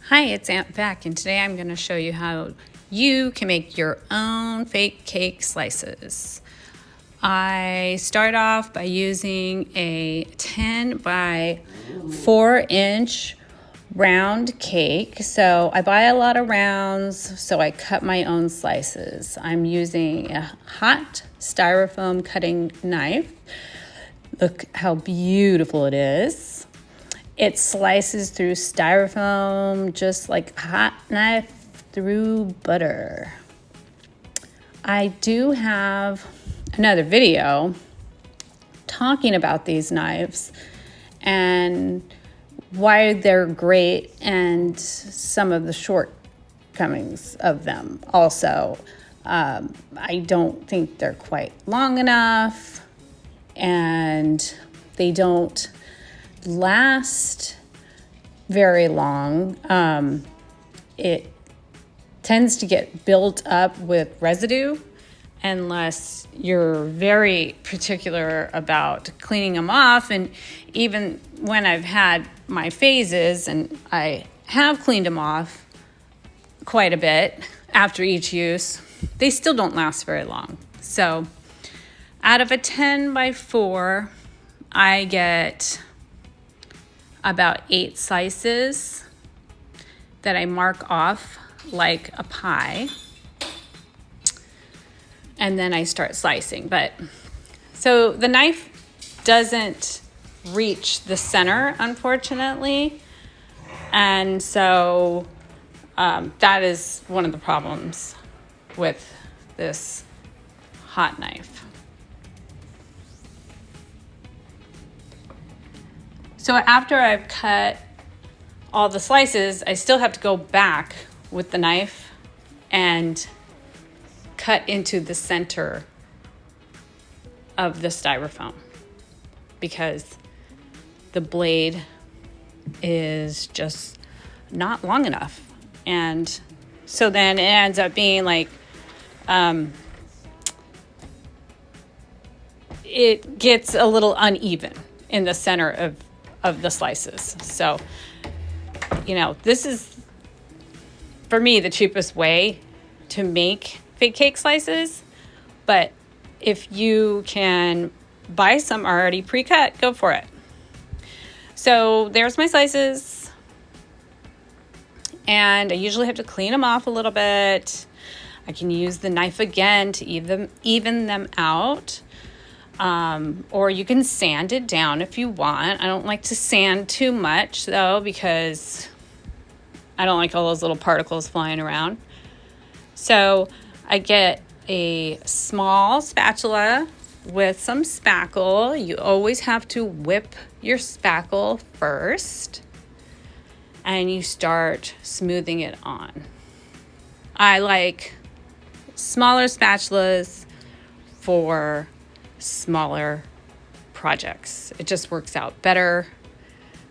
Hi, it's Aunt Beck, and today I'm going to show you how you can make your own fake cake slices. I start off by using a 10 by 4 inch round cake. So I buy a lot of rounds, so I cut my own slices. I'm using a hot styrofoam cutting knife. Look how beautiful it is. It slices through styrofoam just like a hot knife through butter. I do have another video talking about these knives and why they're great and some of the shortcomings of them. Also, I don't think they're quite long enough and they don't last very long. It tends to get built up with residue unless you're very particular about cleaning them off. And even when I've had my phases and I have cleaned them off quite a bit after each use, they still don't last very long. So out of a 10 by 4, I get about 8 slices that I mark off like a pie. And then I start slicing. So the knife doesn't reach the center, unfortunately. And so that is one of the problems with this hot knife. So after I've cut all the slices, I still have to go back with the knife and cut into the center of the styrofoam because the blade is just not long enough. And so then it ends up being like, it gets a little uneven in the center of the slices. So, this is, for me, the cheapest way to make fake cake slices. But if you can buy some already pre-cut, go for it. So there's my slices. And I usually have to clean them off a little bit. I can use the knife again to even them out. Or you can sand it down if you want. I don't like to sand too much though, because I don't like all those little particles flying around. So I get a small spatula with some spackle. You always have to whip your spackle first and you start smoothing it on. I like smaller spatulas for smaller projects. It just works out better.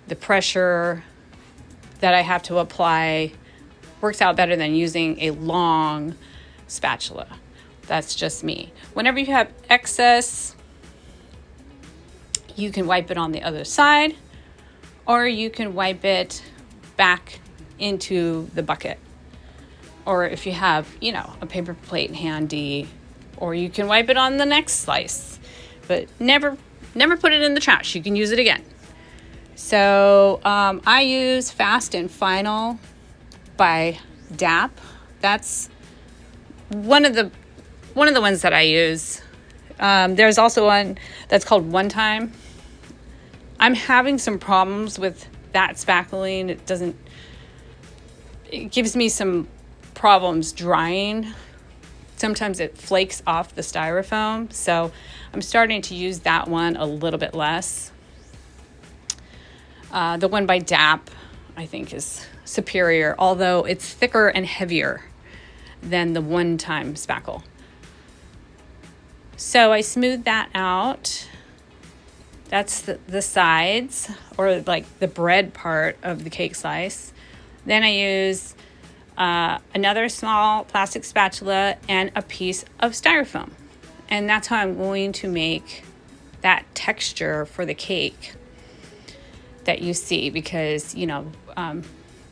The pressure that I have to apply works out better than using a long spatula. That's just me. Whenever you have excess, you can wipe it on the other side, or you can wipe it back into the bucket. Or if you have, a paper plate handy, or you can wipe it on the next slice. But never put it in the trash. You can use it again. So I use Fast and Final by DAP. That's one of the ones that I use. There's also one that's called One Time. I'm having some problems with that spackling. It gives me some problems drying. Sometimes it flakes off the styrofoam. So I'm starting to use that one a little bit less. The one by DAP, I think, is superior, although it's thicker and heavier than the One Time spackle. So I smooth that out. That's the sides, or like the bread part of the cake slice. Then I use another small plastic spatula and a piece of styrofoam. And that's how I'm going to make that texture for the cake that you see, because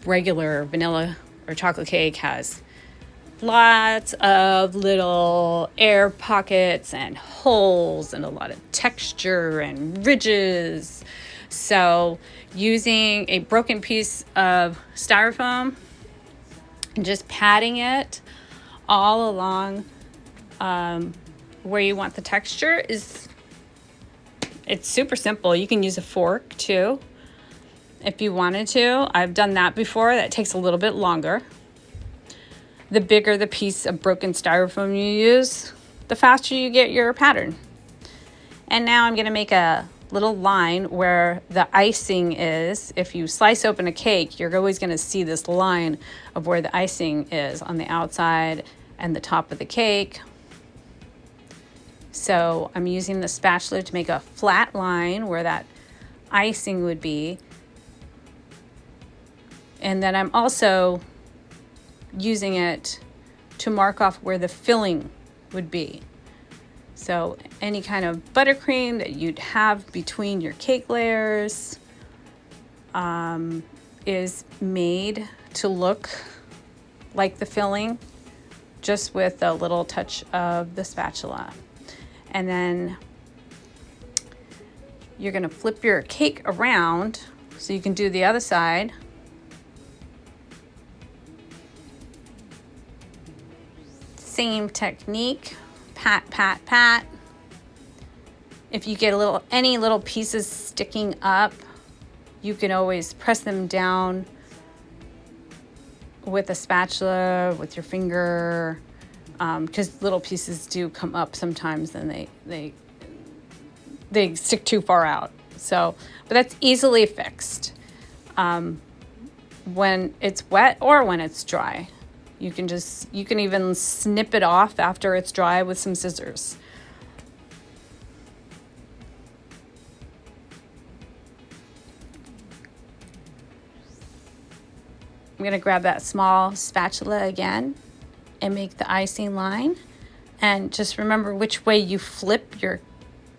regular vanilla or chocolate cake has lots of little air pockets and holes and a lot of texture and ridges. So using a broken piece of styrofoam and just patting it all along where you want the texture it's super simple. You can use a fork too if you wanted to. I've done that before. That takes a little bit longer. The bigger the piece of broken styrofoam you use, the faster you get your pattern. And now I'm going to make a little line where the icing is. If you slice open a cake, you're always going to see this line of where the icing is on the outside and the top of the cake. So I'm using the spatula to make a flat line where that icing would be. And then I'm also using it to mark off where the filling would be. So any kind of buttercream that you'd have between your cake layers is made to look like the filling, just with a little touch of the spatula. And then you're going to flip your cake around so you can do the other side. Same technique, pat, pat, pat. If you get any little pieces sticking up, you can always press them down with a spatula, with your finger, because little pieces do come up sometimes and they stick too far out. So, but that's easily fixed when it's wet or when it's dry. You can even snip it off after it's dry with some scissors. I'm going to grab that small spatula again and make the icing line. And just remember which way you flip your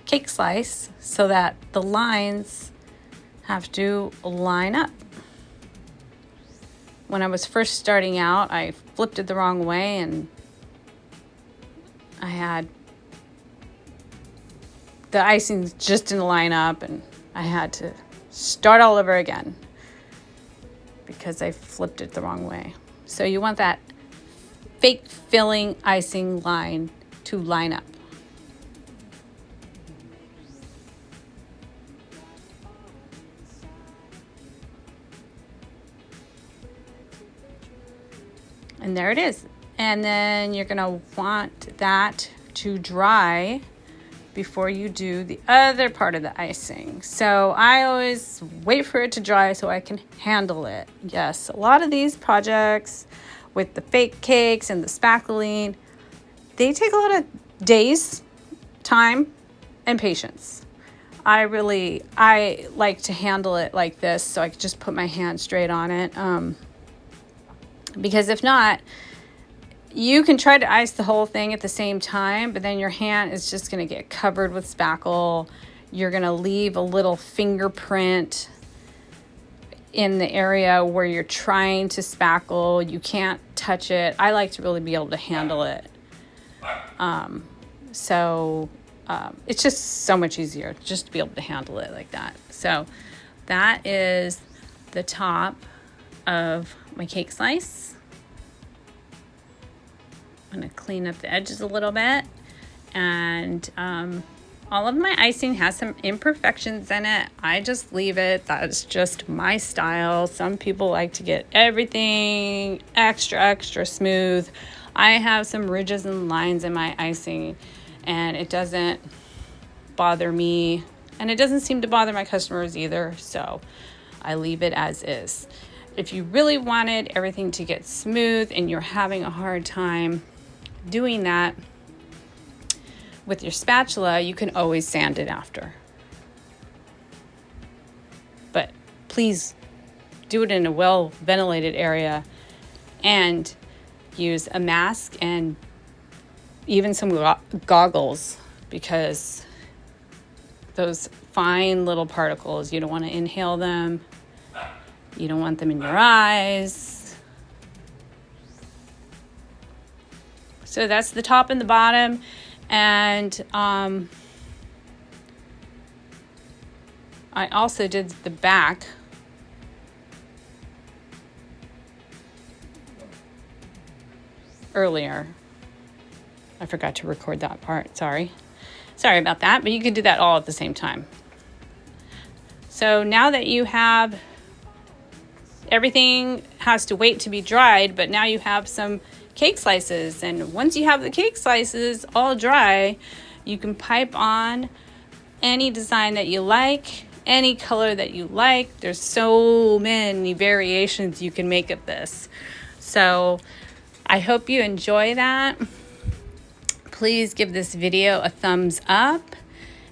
cake slice so that the lines have to line up. When I was first starting out, I flipped it the wrong way and I had the icing just didn't line up and I had to start all over again because I flipped it the wrong way. So you want that fake filling icing line to line up. And there it is. And then you're gonna want that to dry before you do the other part of the icing. So I always wait for it to dry so I can handle it. Yes, a lot of these projects with the fake cakes and the spackling, they take a lot of days, time, and patience. I like to handle it like this so I can just put my hand straight on it. Because if not, you can try to ice the whole thing at the same time, but then your hand is just going to get covered with spackle. You're going to leave a little fingerprint in the area where you're trying to spackle. You can't touch it. I like to really be able to handle it. It's just so much easier just to be able to handle it like that. So that is the top of my cake slice. I'm going to clean up the edges a little bit, and all of my icing has some imperfections in it. I just leave it. That's just my style. Some people like to get everything extra smooth. I have some ridges and lines in my icing, and it doesn't bother me, and it doesn't seem to bother my customers either, so I leave it as is. If you really wanted everything to get smooth and you're having a hard time doing that with your spatula, you can always sand it after. But please do it in a well-ventilated area and use a mask and even some goggles, because those fine little particles, you don't want to inhale them. You don't want them in your eyes. So that's the top and the bottom. And I also did the back. Earlier. I forgot to record that part, sorry about that, but you can do that all at the same time. So now that you have, everything has to wait to be dried, but now you have some cake slices, and once you have the cake slices all dry, you can pipe on any design that you like, any color that you like. There's so many variations you can make of this. So I hope you enjoy that. Please give this video a thumbs up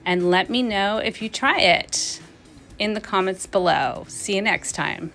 and let me know if you try it in the comments below. See you next time.